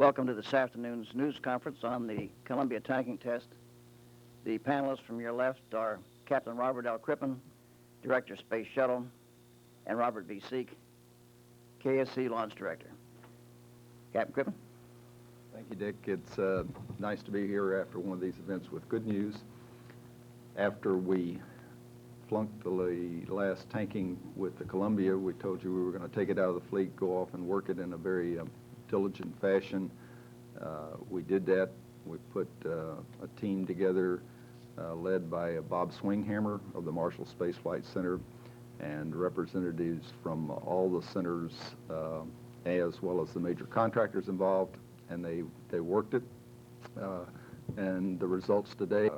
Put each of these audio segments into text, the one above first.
Welcome to this afternoon's news conference on the Columbia tanking test. The panelists from your left are Captain Robert L. Crippen, Director, Space Shuttle, and Robert B. Seek, KSC Launch Director. Captain Crippen. Thank you, Dick. It's nice to be here after one of these events with good news. After we flunked the last tanking with the Columbia, we told you we were going to take it out of the fleet, go off and work it in a very diligent fashion. We did that. We put a team together led by Bob Swinghammer of the Marshall Space Flight Center and representatives from all the centers as well as the major contractors involved, and they worked it. And the results today,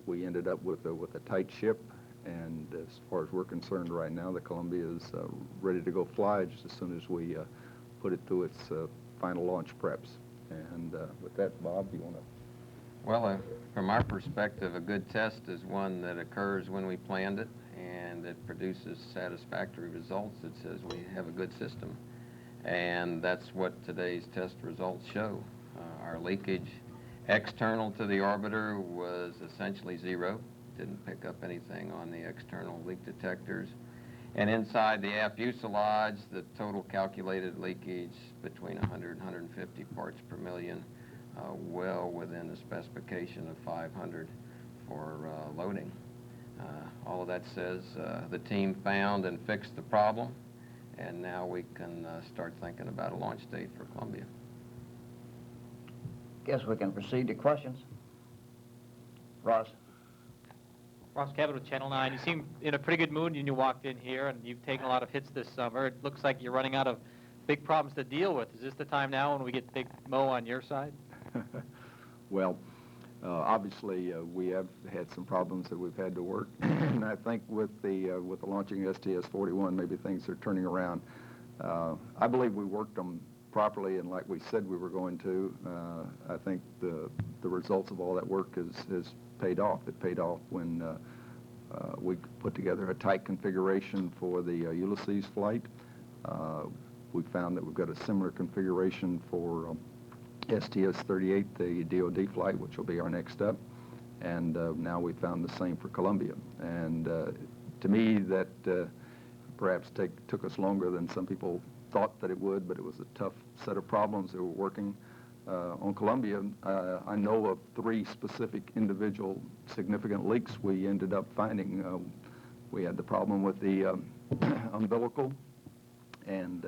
we ended up with a tight ship, and as far as we're concerned right now, the Columbia is ready to go fly just as soon as we put it through its final launch preps. And with that, Bob, you want to? Well, from our perspective, a good test is one that occurs when we planned it, and it produces satisfactory results that says we have a good system. And that's what today's test results show. Our leakage external to the orbiter was essentially zero. Didn't pick up anything on the external leak detectors. And inside the aft fuselage, the total calculated leakage between 100 and 150 parts per million, well within the specification of 500 for loading. All of that says the team found and fixed the problem, and now we can start thinking about a launch date for Columbia. Guess we can proceed to questions. Ross. Ross Cabot with Channel 9. You seem in a pretty good mood when you walked in here, and you've taken a lot of hits this summer. It looks like you're running out of big problems to deal with. Is this the time now when we get Big Mo on your side? Well, obviously, we have had some problems that we've had to work, and I think with the launching STS-35, maybe things are turning around. I believe we worked them properly, and like we said we were going to. I think the results of all that work has paid off. It paid off when we put together a tight configuration for the Ulysses flight. We found that we've got a similar configuration for STS-38, the DoD flight, which will be our next step. And now we found the same for Columbia. And to me, that perhaps took us longer than some people thought that it would, but it was a tough set of problems that were working. On Columbia, I know of 3 specific individual significant leaks we ended up finding. We had the problem with the umbilical, and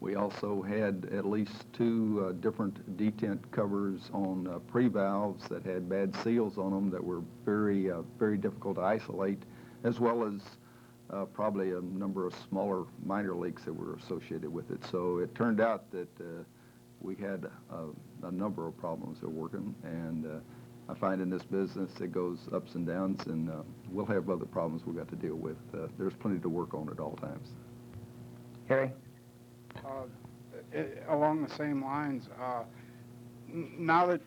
we also had at least 2 different detent covers on pre-valves that had bad seals on them that were very, very difficult to isolate, as well as probably a number of smaller minor leaks that were associated with it. So it turned out that we had a number of problems that were working, and I find in this business it goes ups and downs, and we'll have other problems we've got to deal with. There's plenty to work on at all times. Harry? Along the same lines, now that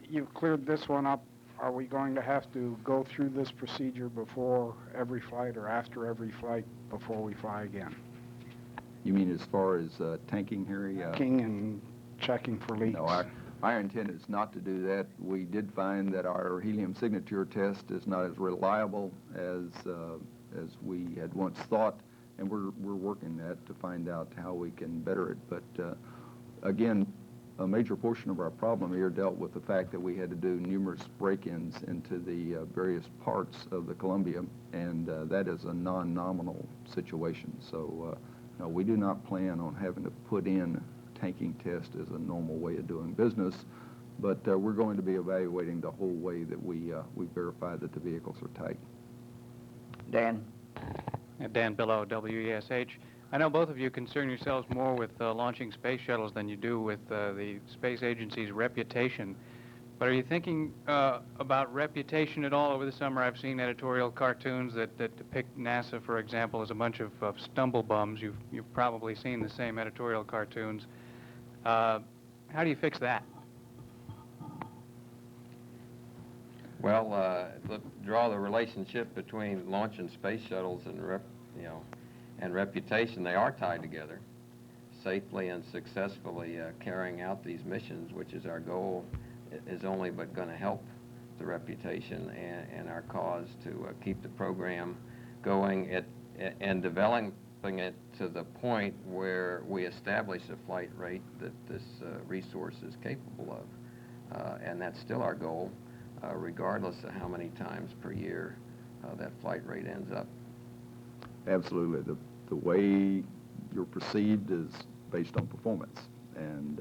you've cleared this one up, are we going to have to go through this procedure before every flight or after every flight before we fly again? You mean as far as tanking, Harry? Tanking and checking for leaks? No, our intent is not to do that. We did find that our helium signature test is not as reliable as we had once thought, and we're working that to find out how we can better it. But again, a major portion of our problem here dealt with the fact that we had to do numerous break-ins into the various parts of the Columbia, and that is a non-nominal situation. So no, we do not plan on having to put in tanking test as a normal way of doing business, but we're going to be evaluating the whole way that we verify that the vehicles are tight. Dan? Dan Billow, WESH. I know both of you concern yourselves more with launching space shuttles than you do with the space agency's reputation. But are you thinking about reputation at all over the summer? I've seen editorial cartoons that depict NASA, for example, as a bunch of stumble bums. You've probably seen the same editorial cartoons. How do you fix that? Well, draw the relationship between launching space shuttles and reputation. They are tied together. safely and successfully carrying out these missions, which is our goal, is only but going to help the reputation and our cause to keep the program going and developing it to the point where we establish a flight rate that this resource is capable of. And that's still our goal, regardless of how many times per year that flight rate ends up. Absolutely. The way you're perceived is based on performance. And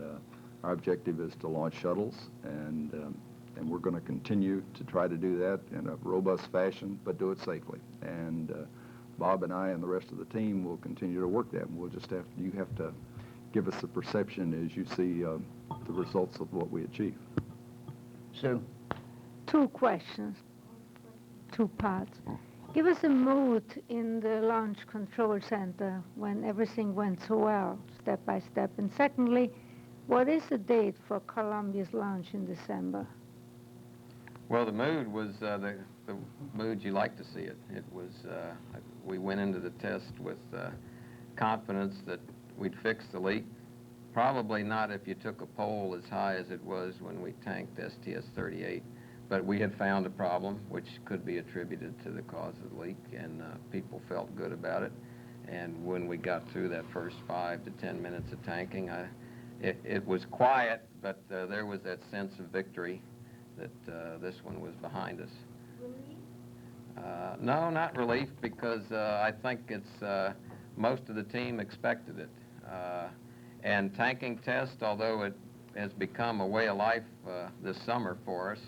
our objective is to launch shuttles, and we're going to continue to try to do that in a robust fashion, but do it safely. And Bob and I and the rest of the team will continue to work that. And we'll just you have to give us a perception as you see the results of what we achieve. Sue? 2 questions, 2 parts. Give us a mood in the Launch Control Center when everything went so well, step by step. And secondly, what is the date for Columbia's launch in December? Well, the mood was the mood you like to see it. It was, we went into the test with confidence that we'd fix the leak. Probably not if you took a pole as high as it was when we tanked STS-38, but we had found a problem which could be attributed to the cause of the leak, and people felt good about it. And when we got through that first 5 to 10 minutes of tanking, it was quiet, but there was that sense of victory that this one was behind us. Relief? No, not relief, because I think it's most of the team expected it. And tanking test, although it has become a way of life this summer for us,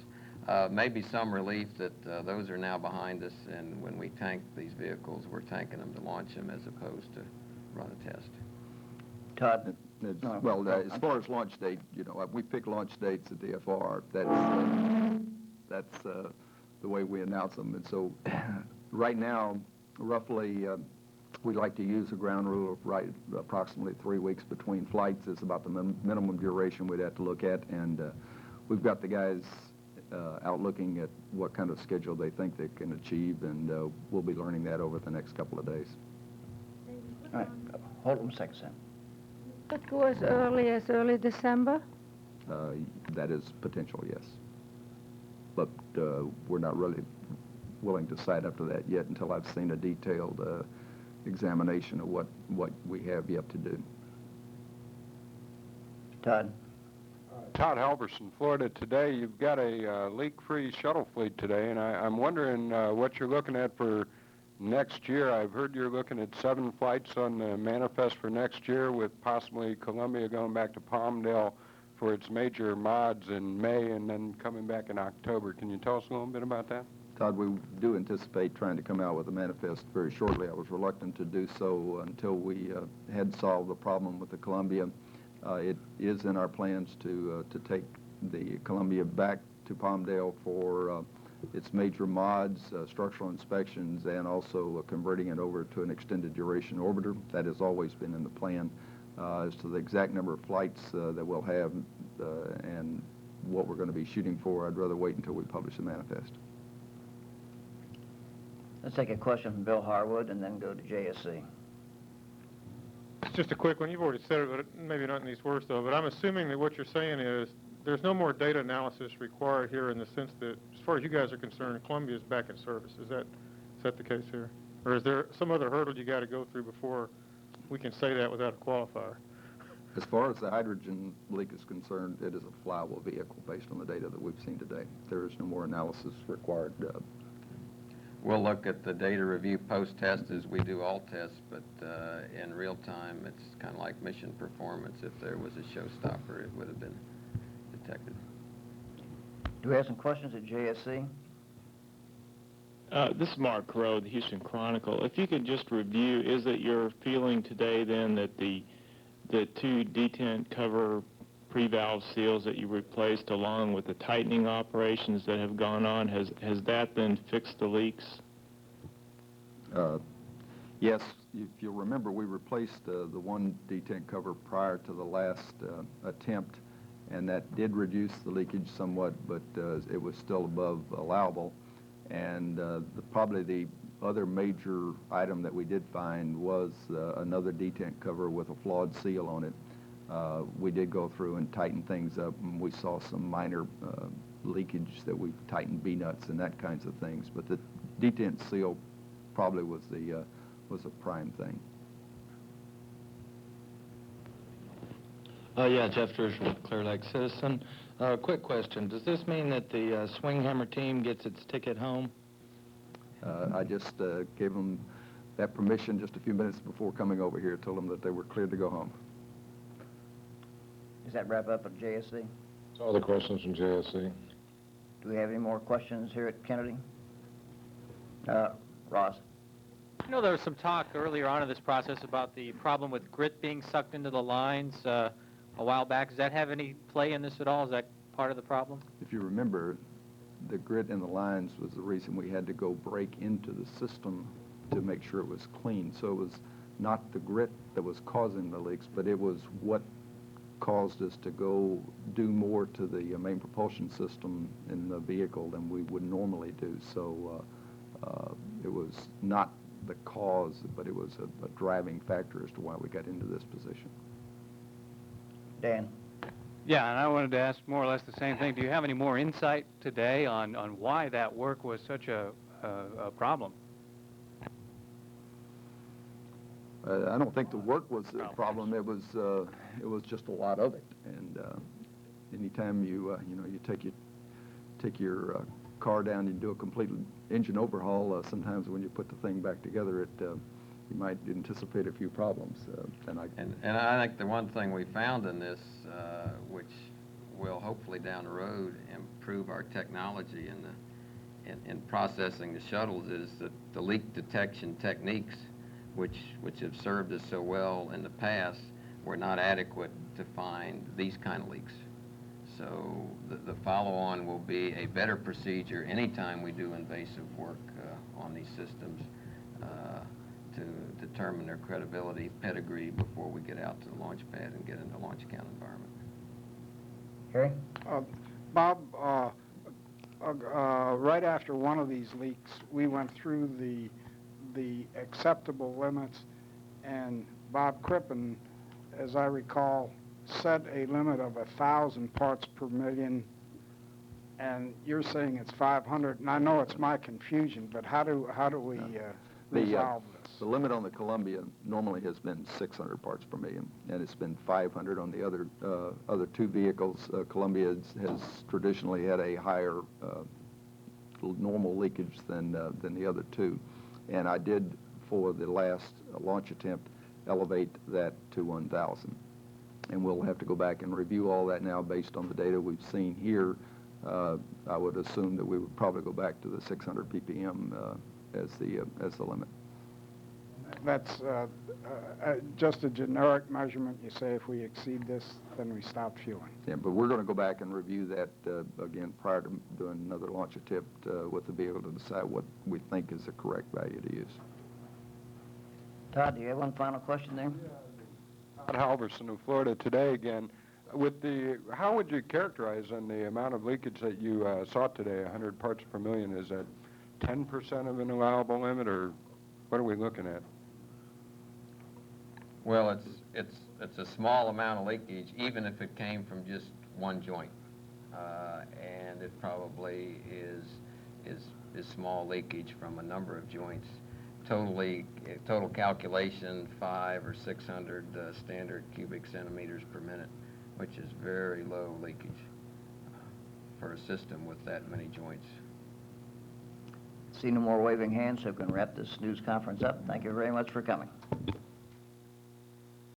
maybe some relief that those are now behind us, and when we tank these vehicles, we're tanking them to launch them as opposed to run a test. Todd? Well, as far as launch date, you know, we pick launch dates at the FR. That's the way we announce them. And so right now, roughly, we like to use a ground rule of approximately 3 weeks between flights is about the minimum duration we'd have to look at. And we've got the guys out looking at what kind of schedule they think they can achieve, and we'll be learning that over the next couple of days. All right, hold on a second, Sam. Could go as early December? That is potential, yes. But we're not really willing to cite up to that yet until I've seen a detailed examination of what we have yet to do. Todd? Todd Halverson, Florida Today. You've got a leak-free shuttle fleet today, and I'm wondering what you're looking at for next year. I've heard you're looking at 7 flights on the manifest for next year, with possibly Columbia going back to Palmdale for its major mods in May and then coming back in October. Can you tell us a little bit about that? Todd, we do anticipate trying to come out with a manifest very shortly. I was reluctant to do so until we had solved the problem with the Columbia. It is in our plans to take the Columbia back to Palmdale for its major mods, structural inspections, and also converting it over to an extended duration orbiter. That has always been in the plan. As to the exact number of flights that we'll have and what we're going to be shooting for, I'd rather wait until we publish the manifest. Let's take a question from Bill Harwood and then go to JSC. It's just a quick one. You've already said it, but maybe not in these words, though. But I'm assuming that what you're saying is there's no more data analysis required here, in the sense that, as far as you guys are concerned, Columbia is back in service. Is that the case here? Or is there some other hurdle you got to go through before we can say that without a qualifier? As far as the hydrogen leak is concerned, it is a flyable vehicle based on the data that we've seen today. There is no more analysis required. We'll look at the data review post-test as we do all tests, but in real time, it's kind of like mission performance. If there was a showstopper, it would have been detected. Do we have some questions at JSC? This is Mark Crow, the Houston Chronicle. If you could just review, is it your feeling today then that the 2 detent cover pre-valve seals that you replaced, along with the tightening operations that have gone on, has that then fixed the leaks? Yes, if you'll remember, we replaced the 1 detent cover prior to the last attempt, and that did reduce the leakage somewhat, but it was still above allowable. And probably the other major item that we did find was another detent cover with a flawed seal on it. We did go through and tighten things up, and we saw some minor leakage that we tightened B-nuts and that kinds of things. But the detent seal probably was a prime thing. Yeah, Jeff Dershowitz, Clear Lake Citizen. Quick question. Does this mean that the Swing Hammer team gets its ticket home? I just gave them that permission just a few minutes before coming over here, told them that they were cleared to go home. Does that wrap up at JSC? That's all the questions from JSC. Do we have any more questions here at Kennedy? Ross? I know there was some talk earlier on in this process about the problem with grit being sucked into the lines a while back. Does that have any play in this at all? Is that part of the problem? If you remember, the grit in the lines was the reason we had to go break into the system to make sure it was clean. So it was not the grit that was causing the leaks, but it was what caused us to go do more to the main propulsion system in the vehicle than we would normally do. So it was not the cause, but it was a driving factor as to why we got into this position. Dan? Yeah, and I wanted to ask more or less the same thing. Do you have any more insight today on why that work was such a problem? I don't think the work was a problem. It was just a lot of it. And anytime you take your car down and do a complete engine overhaul, sometimes when you put the thing back together, you might anticipate a few problems. And I think the one thing we found in this, which will hopefully down the road improve our technology in processing the shuttles, is that the leak detection techniques, which have served us so well in the past, were not adequate to find these kind of leaks. So the follow-on will be a better procedure anytime we do invasive work on these systems to determine their credibility, pedigree, before we get out to the launch pad and get in the launch account environment. Harry? Bob, right after one of these leaks, we went through the acceptable limits, and Bob Crippen, as I recall, set a limit of 1,000 parts per million, and you're saying it's 500, and I know it's my confusion, but how do we resolve this? The limit on the Columbia normally has been 600 parts per million, and it's been 500 on the other two vehicles. Columbia has traditionally had a higher normal leakage than the other two, and I did, for the last launch attempt, elevate that to 1,000. And we'll have to go back and review all that now based on the data we've seen here. I would assume that we would probably go back to the 600 ppm as the limit. That's just a generic measurement. You say if we exceed this, then we stop fueling. Yeah, but we're going to go back and review that again prior to doing another launch attempt with the vehicle to decide what we think is the correct value to use. Todd, do you have one final question there? Todd Halverson of Florida Today again. How would you characterize on the amount of leakage that you saw today, 100 parts per million? Is that 10% of an allowable limit, or what are we looking at? Well, it's a small amount of leakage, even if it came from just one joint, and it probably is small leakage from a number of joints. Total calculation 500 or 600 standard cubic centimeters per minute, which is very low leakage for a system with that many joints. See no more waving hands, so we can wrap this news conference up. Thank you very much for coming.